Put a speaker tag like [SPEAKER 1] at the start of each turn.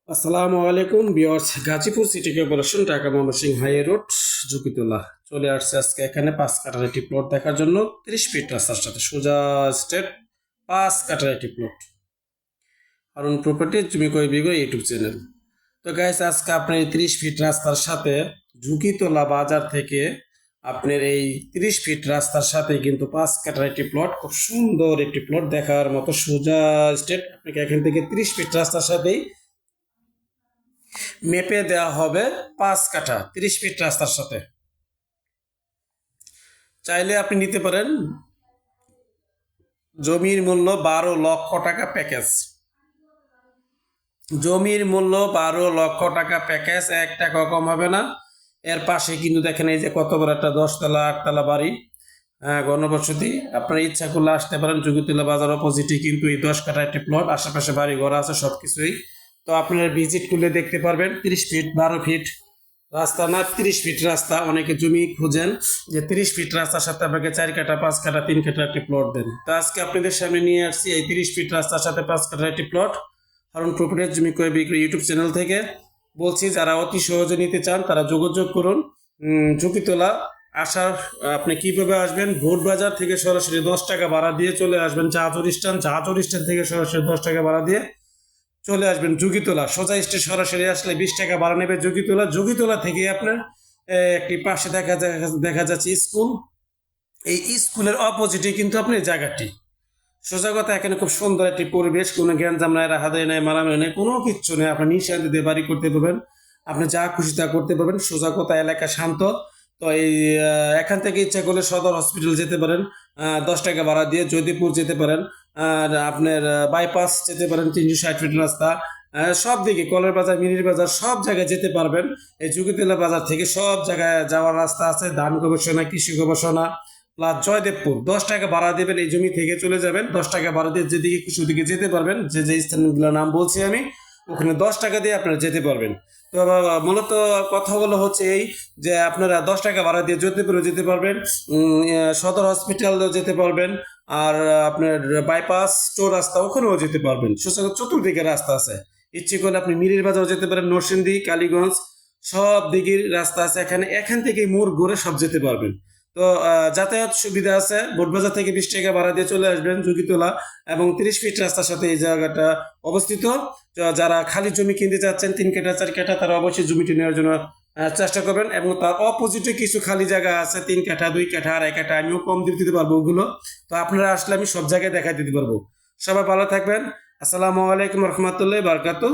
[SPEAKER 1] আসসালামু আলাইকুম viewers, Gazipur city corporation Dhaka Mymensingh high road ঝুঁকিতলা চলে আসছে আজকে এখানে 5 কাঠার একটি প্লট দেখার জন্য। 30 ফিট রাস্তার সাথে সোজা স্টেট 5 কাঠার একটি প্লট। হারুন প্রপার্টি জমি কয় বিঘা ইউটিউব চ্যানেল। তো গাইস, আজকে আপনার এই 30 ফিট রাস্তার সাথে ঝুঁকিতলা বাজার থেকে আপনার এই 30 ফিট রাস্তার সাথে কিন্তু 5 কাঠার একটি প্লট, খুব সুন্দর একটি প্লট দেখার মতো সোজা স্টেট। আপনাকে এখান থেকে 30 ফিট রাস্তার সাথেই মেপে দেওয়া হবে 5 কাঠা 30 ফিট রাস্তার সাথে। চাইলে আপনি নিতে পারেন। জমির মূল্য 12 লক্ষ টাকা প্যাকেজ। জমির মূল্য 12 লক্ষ টাকা প্যাকেজ, 1 টাকা কম হবে না। এর পাশে কিন্তু দেখেন এই যে কত বড় একটা 10 তলা 8 তলা বাড়ি, গণবসতি। আপনার ইচ্ছা করলে আসতে পারেন। ঝুঁকিতলা বাজার অপোজিটে কিন্তু এই 10 কাঠা একটি প্লট, আশেপাশে বাড়ি ঘর আছে সবকিছুই। তো আপনারা ভিজিট করলে দেখতে পারবেন। 30 ফিট 12 ফিট রাস্তা না, 30 ফিট রাস্তা। অনেকে জমি খুঁজেন যে 30 ফিট রাস্তার সাথে আপনাকে 4 কাঠা 5 কাঠা 3 কাঠা একটি প্লট দেন। তো আজকে আপনাদের সামনে নিয়ে আসছি এই 30 ফিট রাস্তার সাথে 5 কাঠা একটি প্লট হারুন প্রপার্টিজ জমি ক্রয় বিক্রয় ইউটিউব চ্যানেল থেকে বলছি। যারা অতি সহজে নিতে চান তারা যোগাযোগ করুন। ঝুঁকিতলা আসার আপনি কিভাবে আসবেন? ভোট বাজার থেকে সরাসরি 10 টাকা ভাড়া দিয়ে চলে আসবেন জাহাজর স্ট্যান্ড। জাহাজর স্ট্যান্ড থেকে সরাসরি 10 টাকা ভাড়া দিয়ে চলে আসবেন ঝুঁকিতলা। সোজা স্টে সরাসরি আসলে 20 টাকা ভাড়া নেবে ঝুঁকিতলা। ঝুঁকিতলা থেকে আপনার একটি পাশে দেখা যাচ্ছে স্কুল। এই স্কুলের অপোজিটে কিন্তু আপনার জায়গাটি। সোজা কথা, এখানে খুব সুন্দর একটি পরিবেশ, কোনো গ্যাঞ্জাম নাই, রাহাদারি নাই, মারামারি নাই, কোনো কিচ্ছু নেই। আপনি নিঃশান্তিতে বাড়ি করতে পারবেন, আপনি যা খুশি তা করতে পারবেন। সোজা কথা, এলাকা শান্ত। তো এই এখান থেকে ইচ্ছা করলে সদর হসপিটাল যেতে পারেন 10 টাকা ভাড়া দিয়ে, জয়দেবপুর যেতে পারেন, আর আপনার বাইপাস যেতে পারেন 360 ফিট রাস্তা। সব দিকে কলের বাজার, মিনির বাজার, সব জায়গায় যেতে পারবেন। এই ঝুঁকিতলা বাজার থেকে সব জায়গায় যাওয়ার রাস্তা আছে। ধান গবেষণা, কৃষি গবেষণা প্লাস জয়দেবপুর। 10 টাকা ভাড়া দেবেন, এই জমি থেকে চলে যাবেন। 10 টাকা ভাড়া দিয়ে যেদিকে খুশি ওদিকে যেতে পারবেন। যে যে স্থানগুলোর নাম বলছি আমি, ওখানে 10 টাকা দিয়ে আপনারা যেতে পারবেন। তো মূলত কথাগুলো হচ্ছে এই যে আপনারা 10 টাকা ভাড়া দিয়ে জয়দেবপুরে যেতে পারবেন, সদর হসপিটালেও যেতে পারবেন, আর আপনার বাইপাস চৌরাস্তা ওখানেও যেতে পারবেন। চতুর্দিকে রাস্তা আছে। ইচ্ছে করলে আপনি মিরির বাজারও যেতে পারেন, নরসিংদী, কালীগঞ্জ, সব দিকের রাস্তা আছে। এখান থেকে মোড় ঘুরে সব যেতে পারবেন। তো যাতায়াত সুবিধা আছে। বোটবাজার থেকে 20 টাকা ভাড়া দিয়ে চলে আসবেন ঝুঁকিতলা, এবং 30 ফিট রাস্তার সাথে এই জায়গাটা অবস্থিত। যারা খালি জমি কিনতে চাচ্ছেন 3 কাঠা 4 কাঠা, তারা অবশ্যই জমিটি নেওয়ার জন্য চেষ্টা করবেন। এবং তার অপোজিটে কিছু খালি জায়গা আছে, 3 কাঠা 2 কাঠা 2.5 কাঠা, আমিও কম দিতে পারবো ওগুলো। তো আপনারা আসলে আমি সব জায়গায় দেখাই দিতে পারবো। সবাই ভালো থাকবেন। আসসালামু আলাইকুম রহমতুল্লাহ বারকাতুহ।